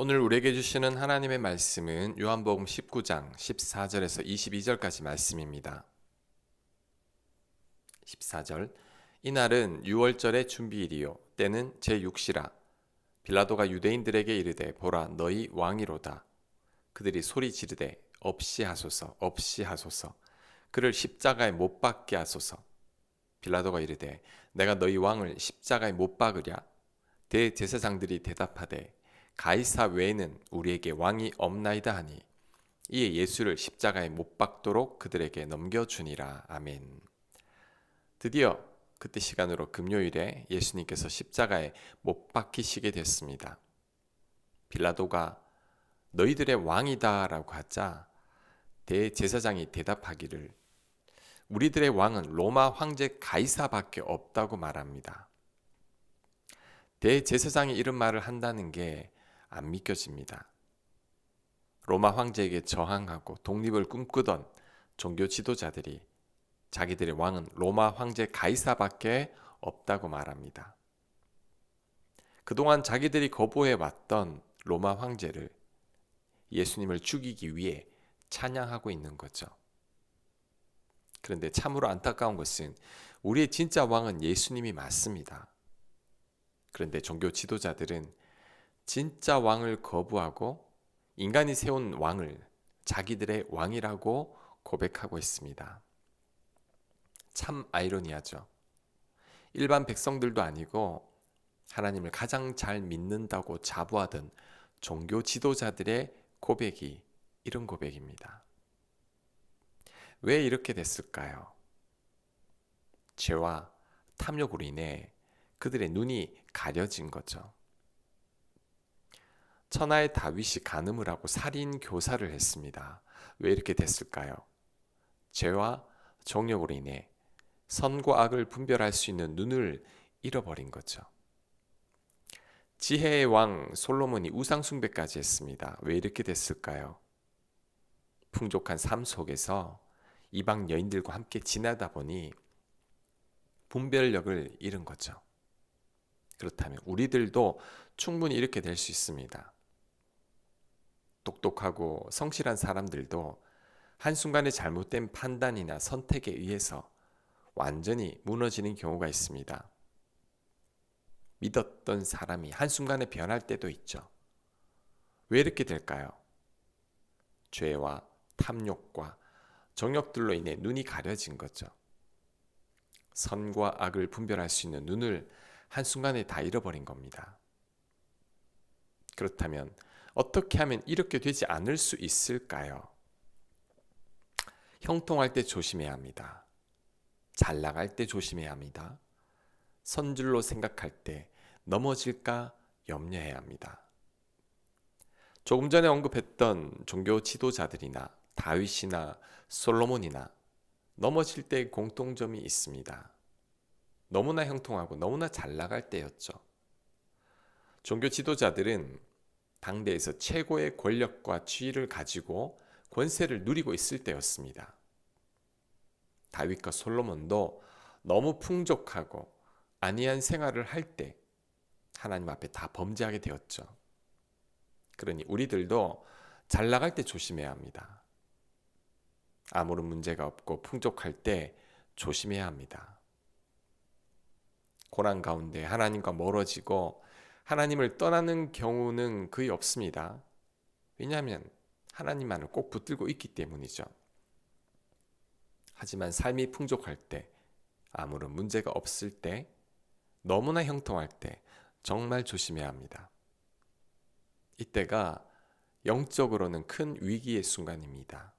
오늘 우리에게 주시는 하나님의 말씀은 요한복음 19장 14절에서 22절까지 말씀입니다. 14절 이날은 유월절의 준비일이요 때는 제6시라. 빌라도가 유대인들에게 이르되 보라 너희 왕이로다. 그들이 소리 지르되 없이 하소서 없이 하소서 그를 십자가에 못 박게 하소서. 빌라도가 이르되 내가 너희 왕을 십자가에 못 박으랴. 대제사장들이 대답하되 가이사 외에는 우리에게 왕이 없나이다 하니 이에 예수를 십자가에 못 박도록 그들에게 넘겨주니라. 아멘. 드디어 그때 시간으로 금요일에 예수님께서 십자가에 못 박히시게 됐습니다. 빌라도가 너희들의 왕이다 라고 하자 대제사장이 대답하기를 우리들의 왕은 로마 황제 가이사밖에 없다고 말합니다. 대제사장이 이런 말을 한다는 게 안 믿겨집니다. 로마 황제에게 저항하고 독립을 꿈꾸던 종교 지도자들이 자기들의 왕은 로마 황제 가이사밖에 없다고 말합니다. 그동안 자기들이 거부해왔던 로마 황제를 예수님을 죽이기 위해 찬양하고 있는 거죠. 그런데 참으로 안타까운 것은 우리의 진짜 왕은 예수님이 맞습니다. 그런데 종교 지도자들은 진짜 왕을 거부하고 인간이 세운 왕을 자기들의 왕이라고 고백하고 있습니다. 참 아이러니하죠. 일반 백성들도 아니고 하나님을 가장 잘 믿는다고 자부하던 종교 지도자들의 고백이 이런 고백입니다. 왜 이렇게 됐을까요? 죄와 탐욕으로 인해 그들의 눈이 가려진 거죠. 천하의 다윗이 간음을 하고 살인 교사를 했습니다. 왜 이렇게 됐을까요? 죄와 정욕으로 인해 선과 악을 분별할 수 있는 눈을 잃어버린 거죠. 지혜의 왕 솔로몬이 우상 숭배까지 했습니다. 왜 이렇게 됐을까요? 풍족한 삶 속에서 이방 여인들과 함께 지내다 보니 분별력을 잃은 거죠. 그렇다면 우리들도 충분히 이렇게 될 수 있습니다. 똑똑하고 성실한 사람들도 한순간의 잘못된 판단이나 선택에 의해서 완전히 무너지는 경우가 있습니다. 믿었던 사람이 한순간에 변할 때도 있죠. 왜 이렇게 될까요? 죄와 탐욕과 정욕들로 인해 눈이 가려진 거죠. 선과 악을 분별할 수 있는 눈을 한순간에 다 잃어버린 겁니다. 그렇다면 어떻게 하면 이렇게 되지 않을 수 있을까요? 형통할 때 조심해야 합니다. 잘 나갈 때 조심해야 합니다. 선줄로 생각할 때 넘어질까 염려해야 합니다. 조금 전에 언급했던 종교 지도자들이나 다윗이나 솔로몬이나 넘어질 때 공통점이 있습니다. 너무나 형통하고 너무나 잘 나갈 때였죠. 종교 지도자들은 당대에서 최고의 권력과 지위를 가지고 권세를 누리고 있을 때였습니다. 다윗과 솔로몬도 너무 풍족하고 안이한 생활을 할 때 하나님 앞에 다 범죄하게 되었죠. 그러니 우리들도 잘 나갈 때 조심해야 합니다. 아무런 문제가 없고 풍족할 때 조심해야 합니다. 고난 가운데 하나님과 멀어지고 하나님을 떠나는 경우는 거의 없습니다. 왜냐하면 하나님만을 꼭 붙들고 있기 때문이죠. 하지만 삶이 풍족할 때, 아무런 문제가 없을 때, 너무나 형통할 때 정말 조심해야 합니다. 이때가 영적으로는 큰 위기의 순간입니다.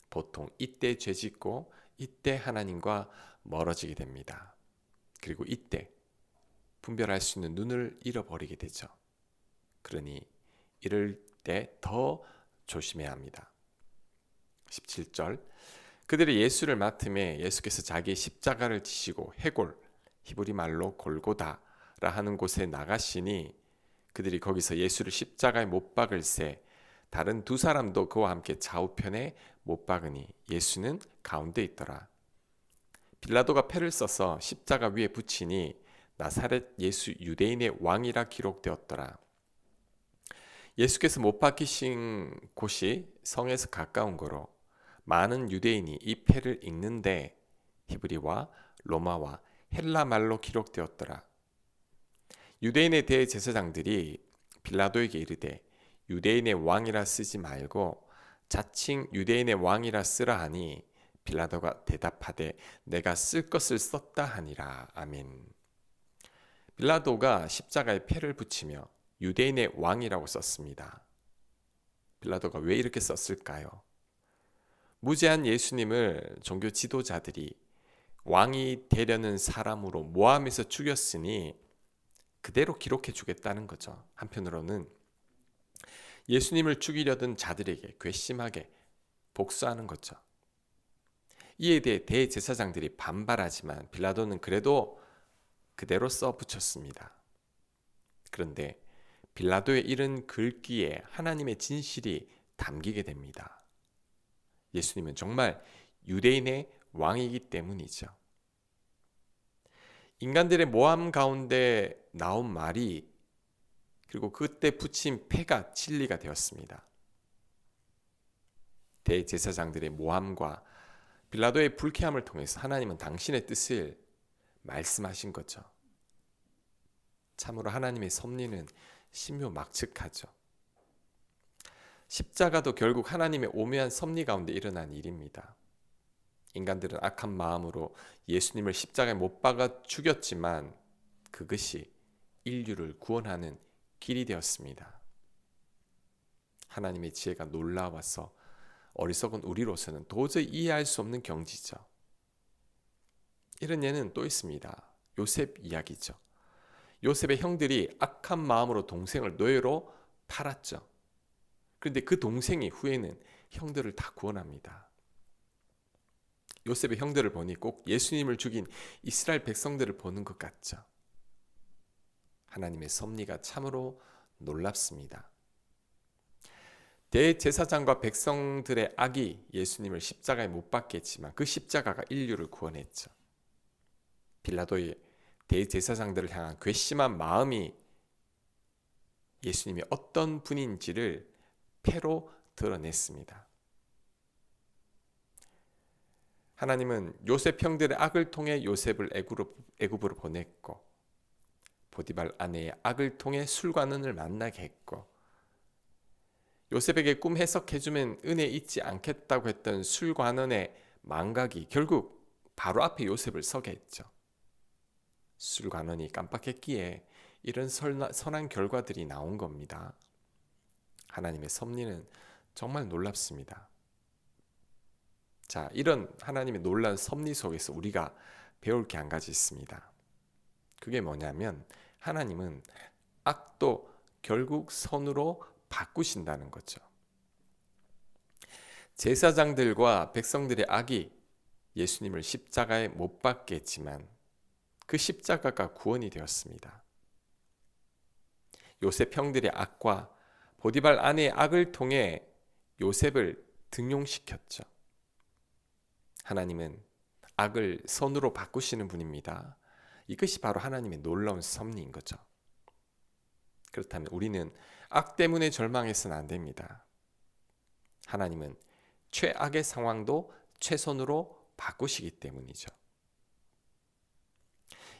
보통 이때 죄짓고 이때 하나님과 멀어지게 됩니다. 그리고 이때 분별할 수 있는 눈을 잃어버리게 되죠. 그러니 이럴 때 더 조심해야 합니다. 17절 그들이 예수를 맡음에 예수께서 자기의 십자가를 지시고 해골 히브리 말로 골고다라 하는 곳에 나가시니 그들이 거기서 예수를 십자가에 못 박을새 다른 두 사람도 그와 함께 좌우편에 못 박으니 예수는 가운데 있더라. 빌라도가 패를 써서 십자가 위에 붙이니 나사렛 예수 유대인의 왕이라 기록되었더라. 예수께서 못 박히신 곳이 성에서 가까운 거로 많은 유대인이 이 패를 읽는데 히브리와 로마와 헬라 말로 기록되었더라. 유대인의 대제사장들이 빌라도에게 이르되 유대인의 왕이라 쓰지 말고 자칭 유대인의 왕이라 쓰라 하니 빌라도가 대답하되 내가 쓸 것을 썼다 하니라. 아멘. 빌라도가 십자가에 패를 붙이며 유대인의 왕이라고 썼습니다. 빌라도가 왜 이렇게 썼을까요? 무죄한 예수님을 종교 지도자들이 왕이 되려는 사람으로 모함해서 죽였으니 그대로 기록해 주겠다는 거죠. 한편으로는 예수님을 죽이려던 자들에게 괘씸하게 복수하는 거죠. 이에 대해 대제사장들이 반발하지만 빌라도는 그래도 그대로 써 붙였습니다. 그런데 빌라도의 이른 글귀에 하나님의 진실이 담기게 됩니다. 예수님은 정말 유대인의 왕이기 때문이죠. 인간들의 모함 가운데 나온 말이 그리고 그때 붙인 패가 진리가 되었습니다. 대제사장들의 모함과 빌라도의 불쾌함을 통해서 하나님은 당신의 뜻을 말씀하신 거죠. 참으로 하나님의 섭리는 신묘막측하죠. 십자가도 결국 하나님의 오묘한 섭리 가운데 일어난 일입니다. 인간들은 악한 마음으로 예수님을 십자가에 못 박아 죽였지만 그것이 인류를 구원하는 길이 되었습니다. 하나님의 지혜가 놀라워서 어리석은 우리로서는 도저히 이해할 수 없는 경지죠. 이런 예는 또 있습니다. 요셉 이야기죠. 요셉의 형들이 악한 마음으로 동생을 노예로 팔았죠. 그런데 그 동생이 후에는 형들을 다 구원합니다. 요셉의 형들을 보니 꼭 예수님을 죽인 이스라엘 백성들을 보는 것 같죠. 하나님의 섭리가 참으로 놀랍습니다. 대제사장과 백성들의 악이 예수님을 십자가에 못 박게 했지만 그 십자가가 인류를 구원했죠. 빌라도의 대제사장들을 향한 괘씸한 마음이 예수님이 어떤 분인지를 패로 드러냈습니다. 하나님은 요셉 형들의 악을 통해 요셉을 애굽으로 보냈고 보디발 아내의 악을 통해 술관원을 만나게 했고 요셉에게 꿈 해석해주면 은혜 잊지 않겠다고 했던 술관원의 망각이 결국 바로 앞에 요셉을 서게 했죠. 술관원이 깜빡했기에 이런 선한 결과들이 나온 겁니다. 하나님의 섭리는 정말 놀랍습니다. 자, 이런 하나님의 놀라운 섭리 속에서 우리가 배울 게 한 가지 있습니다. 그게 뭐냐면 하나님은 악도 결국 선으로 바꾸신다는 거죠. 제사장들과 백성들의 악이 예수님을 십자가에 못 박게 했지만 그 십자가가 구원이 되었습니다. 요셉 형들의 악과 보디발 아내의 악을 통해 요셉을 등용시켰죠. 하나님은 악을 선으로 바꾸시는 분입니다. 이것이 바로 하나님의 놀라운 섭리인 거죠. 그렇다면 우리는 악 때문에 절망해서는 안 됩니다. 하나님은 최악의 상황도 최선으로 바꾸시기 때문이죠.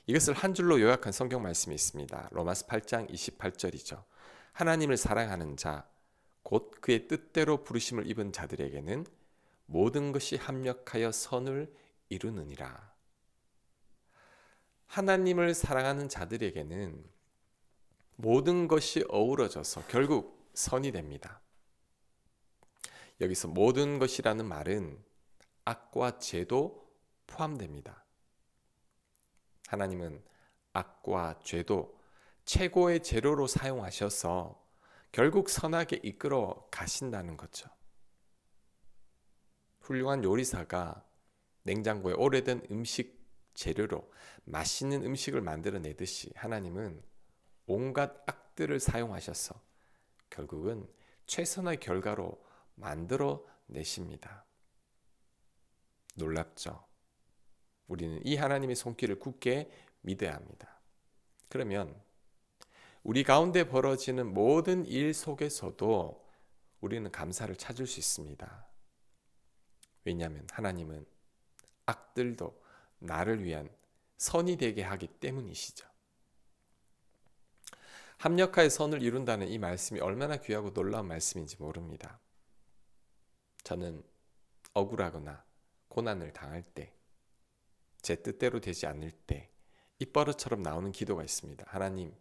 이것을 한 줄로 요약한 성경 말씀이 있습니다. 로마서 8장 28절이죠. 하나님을 사랑하는 자, 곧 그의 뜻대로 부르심을 입은 자들에게는 모든 것이 합력하여 선을 이루느니라. 하나님을 사랑하는 자들에게는 모든 것이 어우러져서 결국 선이 됩니다. 여기서 모든 것이라는 말은 악과 죄도 포함됩니다. 하나님은 악과 죄도 최고의 재료로 사용하셔서 결국 선하게 이끌어 가신다는 거죠. 훌륭한 요리사가 냉장고에 오래된 음식 재료로 맛있는 음식을 만들어내듯이 하나님은 온갖 악들을 사용하셔서 결국은 최선의 결과로 만들어내십니다. 놀랍죠? 우리는 이 하나님의 손길을 굳게 믿어야 합니다. 그러면 우리 가운데 벌어지는 모든 일 속에서도 우리는 감사를 찾을 수 있습니다. 왜냐하면 하나님은 악들도 나를 위한 선이 되게 하기 때문이시죠. 합력하여 선을 이룬다는 이 말씀이 얼마나 귀하고 놀라운 말씀인지 모릅니다. 저는 억울하거나 고난을 당할 때, 제 뜻대로 되지 않을 때 입버릇처럼 나오는 기도가 있습니다. 하나님,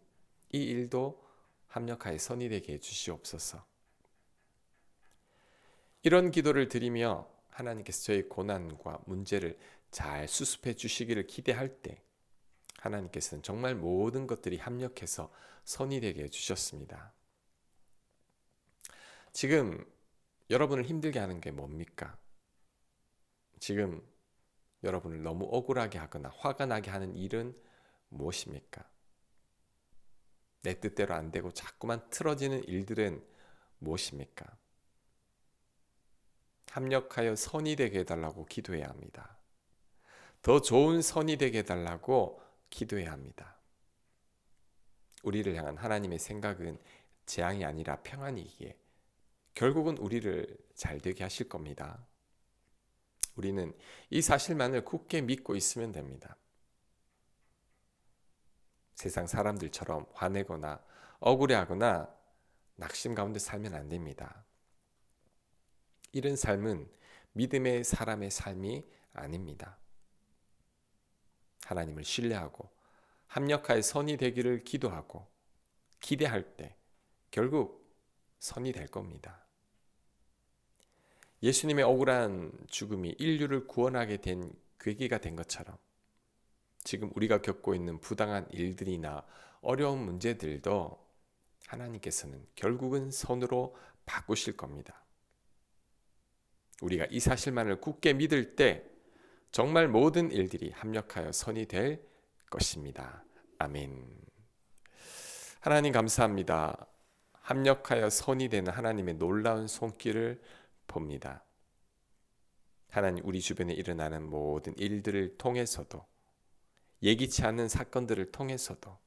이 일도 합력하여 선이 되게 해주시옵소서. 이런 기도를 드리며 하나님께서 저의 고난과 문제를 잘 수습해 주시기를 기대할 때 하나님께서는 정말 모든 것들이 합력해서 선이 되게 해주셨습니다. 지금 여러분을 힘들게 하는 게 뭡니까? 지금 여러분을 너무 억울하게 하거나 화가 나게 하는 일은 무엇입니까? 내 뜻대로 안 되고 자꾸만 틀어지는 일들은 무엇입니까? 합력하여 선이 되게 해달라고 기도해야 합니다. 더 좋은 선이 되게 해달라고 기도해야 합니다. 우리를 향한 하나님의 생각은 재앙이 아니라 평안이기에 결국은 우리를 잘 되게 하실 겁니다. 우리는 이 사실만을 굳게 믿고 있으면 됩니다. 세상 사람들처럼 화내거나 억울해하거나 낙심 가운데 살면 안 됩니다. 이런 삶은 믿음의 사람의 삶이 아닙니다. 하나님을 신뢰하고 합력하여 선이 되기를 기도하고 기대할 때 결국 선이 될 겁니다. 예수님의 억울한 죽음이 인류를 구원하게 된 계기가 된 것처럼 지금 우리가 겪고 있는 부당한 일들이나 어려운 문제들도 하나님께서는 결국은 선으로 바꾸실 겁니다. 우리가 이 사실만을 굳게 믿을 때 정말 모든 일들이 합력하여 선이 될 것입니다. 아멘. 하나님 감사합니다. 합력하여 선이 되는 하나님의 놀라운 손길을 봅니다. 하나님, 우리 주변에 일어나는 모든 일들을 통해서도 예기치 않은 사건들을 통해서도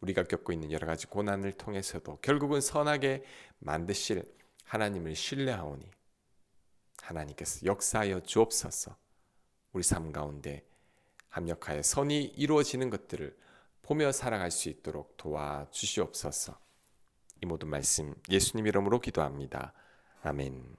우리가 겪고 있는 여러 가지 고난을 통해서도 결국은 선하게 만드실 하나님을 신뢰하오니 하나님께서 역사하여 주옵소서. 우리 삶 가운데 합력하여 선이 이루어지는 것들을 보며 살아갈 수 있도록 도와주시옵소서. 이 모든 말씀 예수님 이름으로 기도합니다. 아멘.